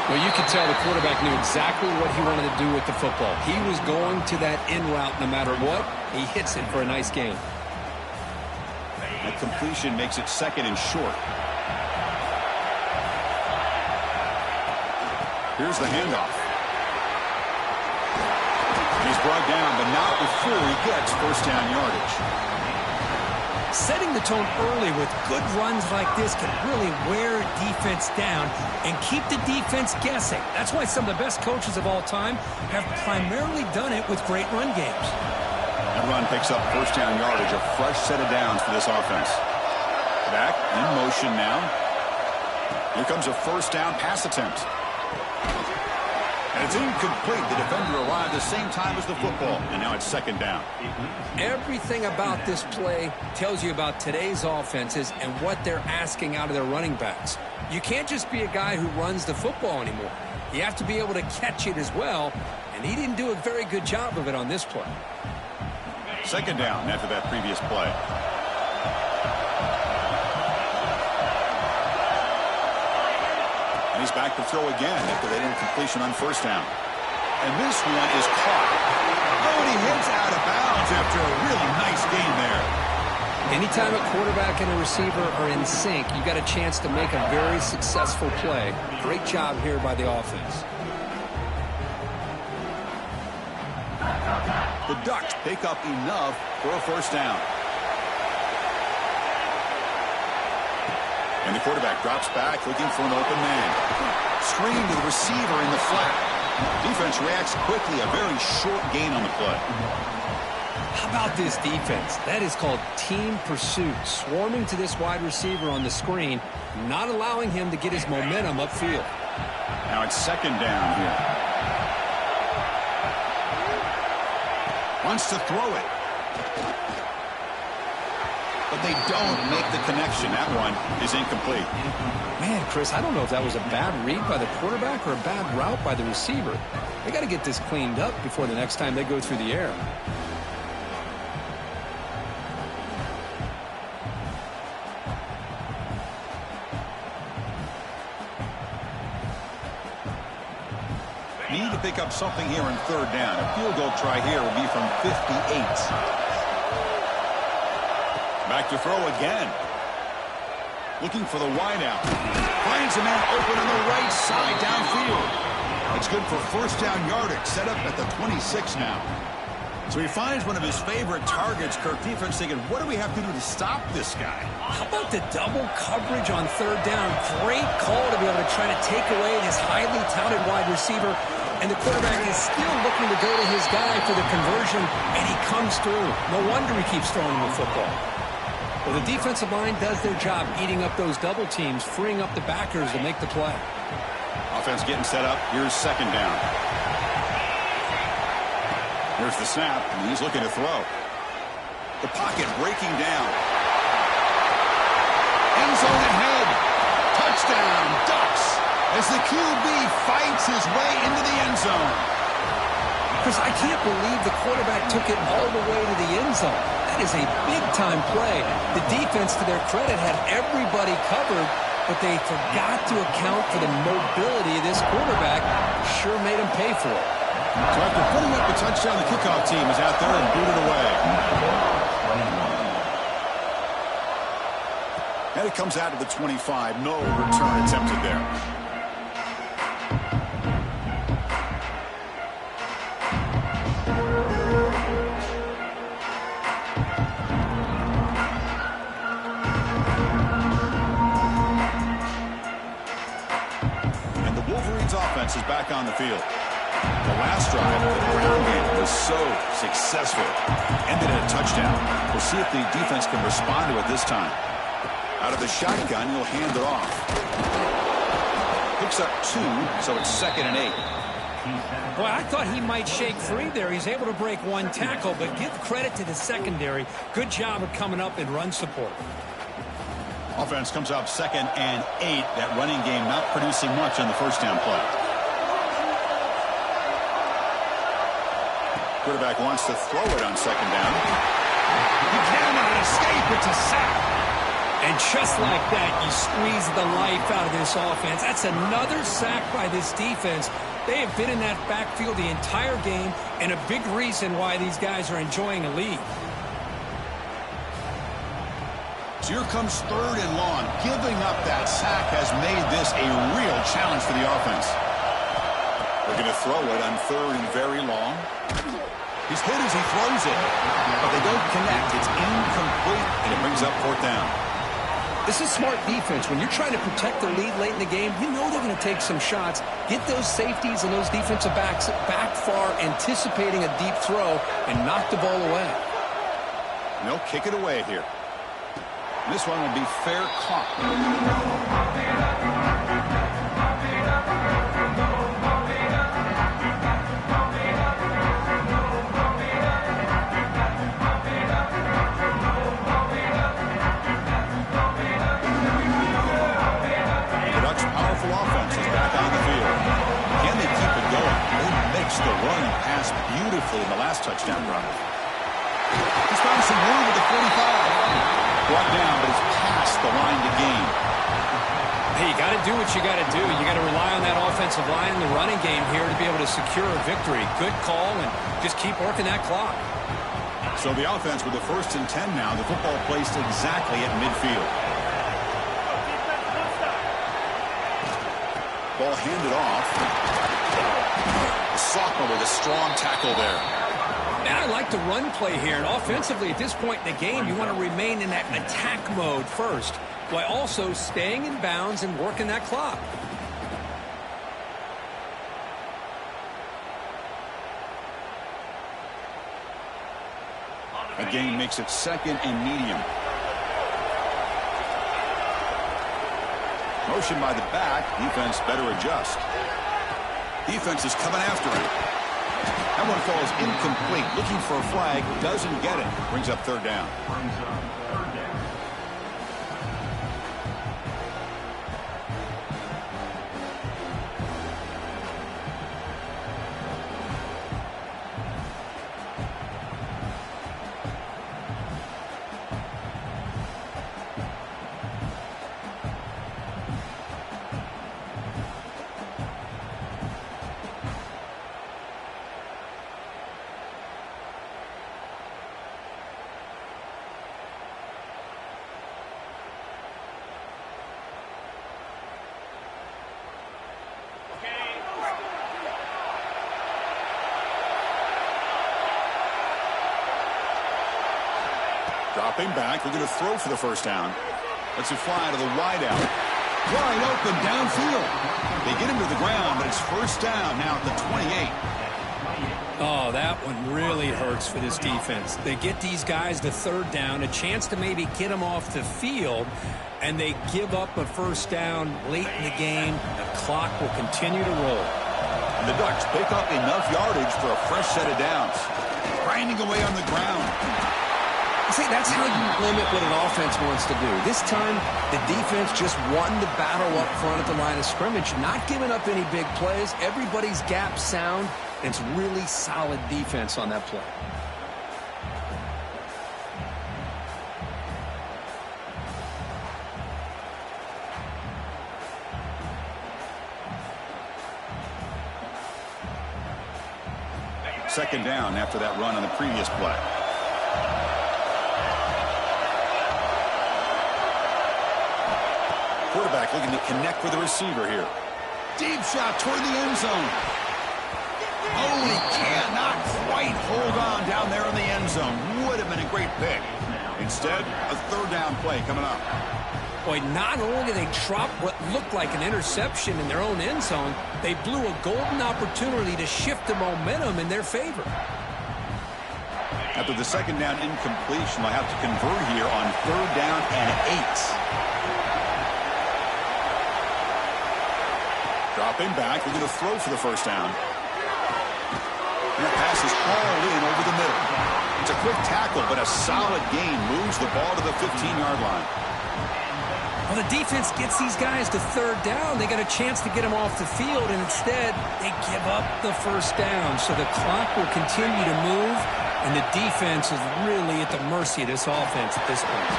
Well, you could tell the quarterback knew exactly what he wanted to do with the football. He was going to that in route no matter what. He hits it for a nice gain. That completion makes it second and short. Here's the handoff. He's brought down, but not before he gets first down yardage. Setting the tone early with good runs like this can really wear defense down and keep the defense guessing. That's why some of the best coaches of all time have primarily done it with great run games. That run picks up first down yardage, a fresh set of downs for this offense. Back in motion now. Here comes a first down pass attempt. And it's incomplete. The defender arrived the same time as the football, and now it's second down. Everything about this play tells you about today's offenses and what they're asking out of their running backs. You can't just be a guy who runs the football anymore. You have to be able to catch it as well, and he didn't do a very good job of it on this play. Second down after that previous play. And he's back to throw again after that incompletion on first down. And this one is caught. Oh, and he hits out of bounds after a really nice gain there. Anytime a quarterback and a receiver are in sync, you got a chance to make a very successful play. Great job here by the offense. The Ducks pick up enough for a first down. And the quarterback drops back looking for an open man. Screen to the receiver in the flat. Defense reacts quickly. A very short gain on the play. How about this defense? That is called team pursuit. Swarming to this wide receiver on the screen, not allowing him to get his momentum upfield. Now it's second down here. Wants to throw it. But they don't make the connection. That one is incomplete. Man, Chris, I don't know if that was a bad read by the quarterback or a bad route by the receiver. They got to get this cleaned up before the next time they go through the air. Need to pick up something here in third down. A field goal try here will be from 58. Back to throw again. Looking for the wideout. Finds a man open on the right side downfield. It's good for first down yardage. Set up at the 26 now. So he finds one of his favorite targets. Kirk defense thinking, what do we have to do to stop this guy? How about the double coverage on third down? Great call to be able to try to take away this highly touted wide receiver. And the quarterback is still looking to go to his guy for the conversion, and he comes through. No wonder he keeps throwing the football. Well, the defensive line does their job eating up those double teams, freeing up the backers to make the play. Offense getting set up. Here's second down. Here's the snap, and he's looking to throw. The pocket breaking down. End zone ahead. Touchdown, Ducks, as the QB fights his way into the end zone. Chris, I can't believe the quarterback took it all the way to the end zone. That is a big-time play. The defense, to their credit, had everybody covered, but they forgot to account for the mobility of this quarterback. Sure made him pay for it. So after putting up the touchdown, the kickoff team is out there and booted away. And it comes out to the 25. No return attempted there. And the Wolverines offense is back on the field. The last drive, the ground game, was so successful. Ended in a touchdown. We'll see if the defense can respond to it this time. Out of the shotgun, he'll hand it off. Picks up 2, so it's second and 8. Well, I thought he might shake free there. He's able to break one tackle, but give credit to the secondary. Good job of coming up in run support. Offense comes up second and 8. That running game not producing much on the first down play. Quarterback wants to throw it on second down. You cannot escape. It's a sack. And just like that, you squeeze the life out of this offense. That's another sack by this defense. They have been in that backfield the entire game, and a big reason why these guys are enjoying a lead. So here comes 3rd and long. Giving up that sack has made this a real challenge for the offense. They're going to throw it on 3rd and very long. He's hit as he throws it, but they don't connect. It's incomplete, and it brings up 4th down. This is smart defense. When you're trying to protect the lead late in the game, you know they're going to take some shots. Get those safeties and those defensive backs back far, anticipating a deep throw, and knock the ball away. And they'll kick it away here. This one will be fair caught. The Ducks' powerful offense is back on the field. Can they keep it going? They mixed the run and pass beautifully in the last touchdown drive. He's found some room at the 45. Brought down, but it's past the line to gain. Hey, you got to do what you got to do. You got to rely on that offensive line, the running game here to be able to secure a victory. Good call, and just keep working that clock. So the offense with the 1st and 10 now. The football placed exactly at midfield. Ball handed off. The sophomore with a strong tackle there. And I like the run play here. And offensively, at this point in the game, you want to remain in that attack mode first, while also staying in bounds and working that clock. The gain makes it 2nd and medium. Motion by the back. Defense better adjust. Defense is coming after him. That one falls incomplete. Looking for a flag. Doesn't get it. Brings up 3rd down. Dropping back, they're going to throw for the 1st down. Let's it fly to the wideout. Wide open downfield. They get him to the ground, but it's 1st down now at the 28. Oh, that one really hurts for this defense. They get these guys to 3rd down, a chance to maybe get them off the field, and they give up a 1st down late in the game. The clock will continue to roll. And the Ducks pick up enough yardage for a fresh set of downs. Grinding away on the ground. See, that's how you limit what an offense wants to do. This time, the defense just won the battle up front at the line of scrimmage, not giving up any big plays. Everybody's gap sound. It's really solid defense on that play. Second down after that run on the previous play. Quarterback looking to connect with the receiver here. Deep shot toward the end zone. Oh, he cannot quite hold on down there in the end zone. Would have been a great pick. Instead, a 3rd down play coming up. Boy, not only did they drop what looked like an interception in their own end zone, they blew a golden opportunity to shift the momentum in their favor. After the 2nd down incompletion, they'll have to convert here on 3rd down and 8. Dropping back, they're going to throw for the 1st down. And that pass is hauled in over the middle. It's a quick tackle, but a solid gain moves the ball to the 15-yard line. Well, the defense gets these guys to 3rd down. They got a chance to get them off the field, and instead they give up the 1st down. So the clock will continue to move, And the defense is really at the mercy of this offense at this point.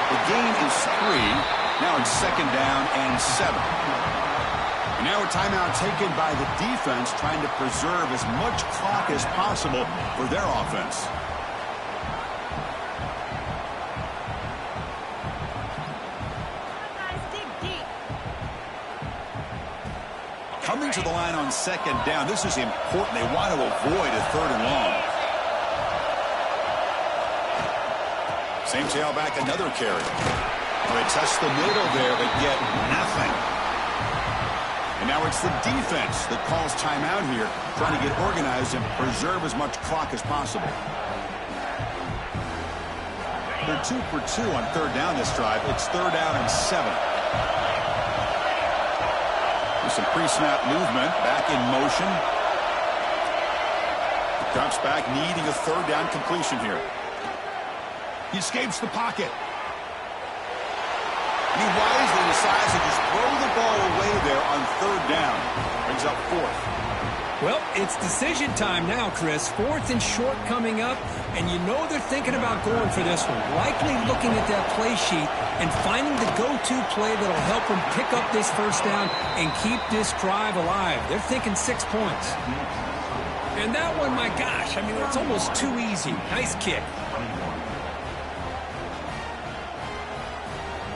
The gain is 3. Now it's 2nd down and 7. And now a timeout taken by the defense, trying to preserve as much clock as possible for their offense. Coming to the line on 2nd down. This is important. They want to avoid a 3rd and long. Same tailback, another carry. They test the middle there, but get nothing. And now it's the defense that calls timeout here, trying to get organized and preserve as much clock as possible. They're 2 for 2 on 3rd down this drive. It's 3rd down and 7. With some pre-snap movement, back in motion. Drops back, needing a 3rd down completion here. He escapes the pocket. He wisely decides to just throw the ball away there on 3rd down. Brings up 4th. Well, it's decision time now, Chris. 4th and short coming up, and you know they're thinking about going for this one. Likely looking at that play sheet and finding the go-to play that'll help them pick up this 1st down and keep this drive alive. They're thinking 6 points. And that one, my gosh, I mean, it's almost too easy. Nice kick.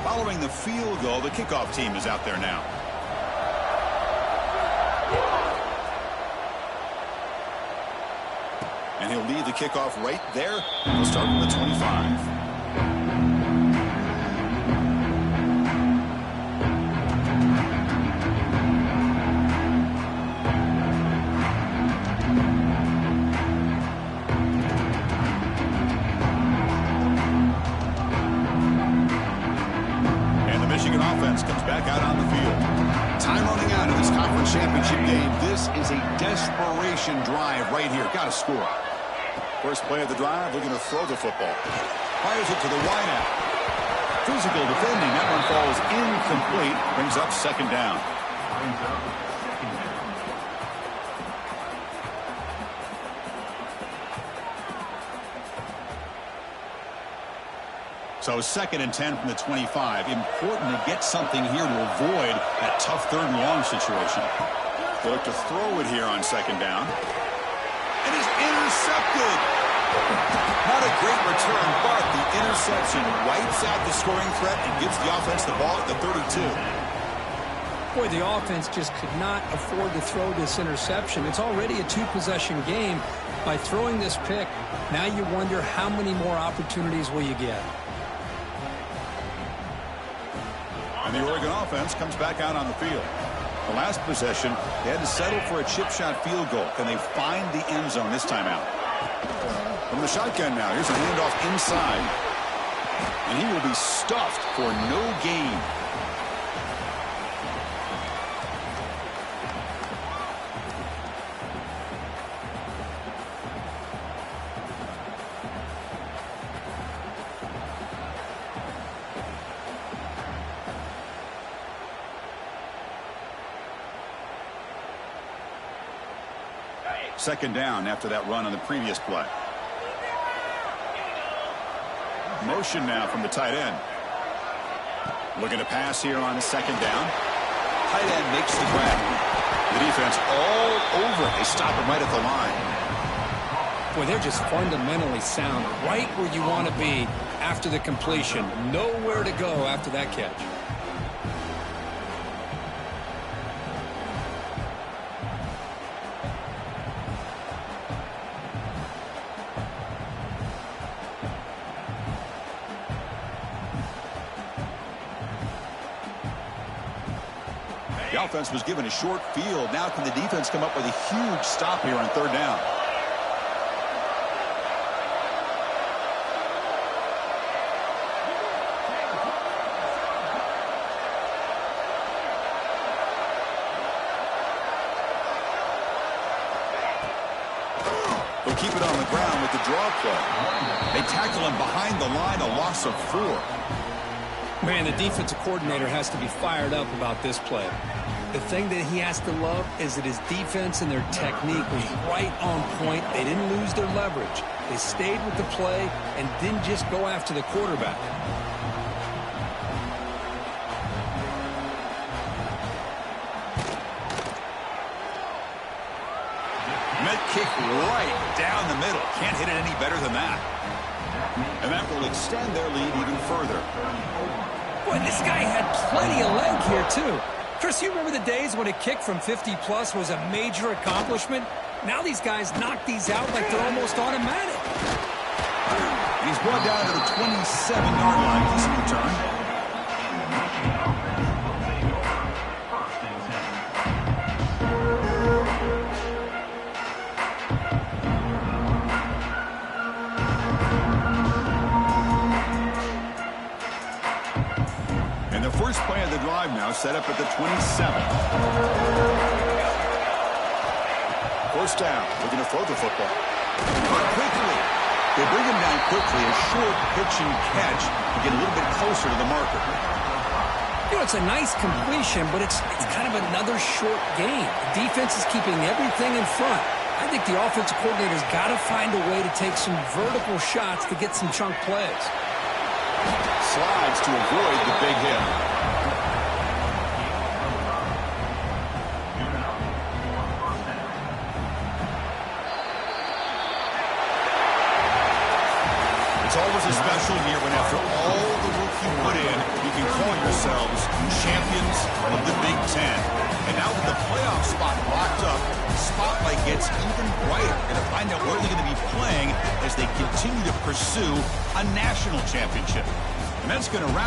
Following the field goal, the kickoff team is out there now. And he'll lead the kickoff right there. We'll start from the 25. Comes back out on the field. Time running out in this conference championship game. This is a desperation drive right here. Got to score. First play of the drive, looking to throw the football. Fires it to the wideout. Physical defending. That one falls incomplete. Brings up 2nd down. So 2nd and 10 from the 25. Important to get something here to avoid that tough 3rd and long situation. They look to throw it here on 2nd down. And it's intercepted. Not a great return, but the interception wipes out the scoring threat and gives the offense the ball at the 32. Boy, the offense just could not afford to throw this interception. It's already a 2-possession game. By throwing this pick, now you wonder how many more opportunities will you get. And the Oregon offense comes back out on the field. The last possession, they had to settle for a chip shot field goal. Can they find the end zone this time out? From the shotgun now, here's a handoff inside. And he will be stuffed for no gain. Second down after that run on the previous play. Motion now from the tight end. Looking to pass here on 2nd down. Tight end makes the grab. The defense all over it. They stop him right at the line. Boy, they're just fundamentally sound. Right where you want to be after the completion. Nowhere to go after that catch. The offense was given a short field. Now can the defense come up with a huge stop here on 3rd down? They'll keep it on the ground with the draw play. They tackle him behind the line, a loss of 4. Man, the defensive coordinator has to be fired up about this play. The thing that he has to love is that his defense and their technique was right on point. They didn't lose their leverage. They stayed with the play and didn't just go after the quarterback. That kick right down the middle. Can't hit it any better than that. And that will extend their lead even further. Boy, this guy had plenty of leg here, too. Chris, you remember the days when a kick from 50-plus was a major accomplishment? Now these guys knock these out like they're almost automatic. He's brought down to the 27-yard line. Decent return. And the first play of the drive now set up at the 27. First down. Looking to throw the football. But quickly. They bring him down quickly. A short pitch and catch to get a little bit closer to the marker. You know, it's a nice completion, but it's kind of another short game. The defense is keeping everything in front. I think the offensive coordinator's got to find a way to take some vertical shots to get some chunk plays. Slides to avoid the big hit. It's always a special year when after all the work you put in, you can call yourselves champions of the Big Ten. And now with the playoff spot locked up, the spotlight gets even brighter and to find out where they're going to be playing as they continue to pursue a national championship. And that's going to wrap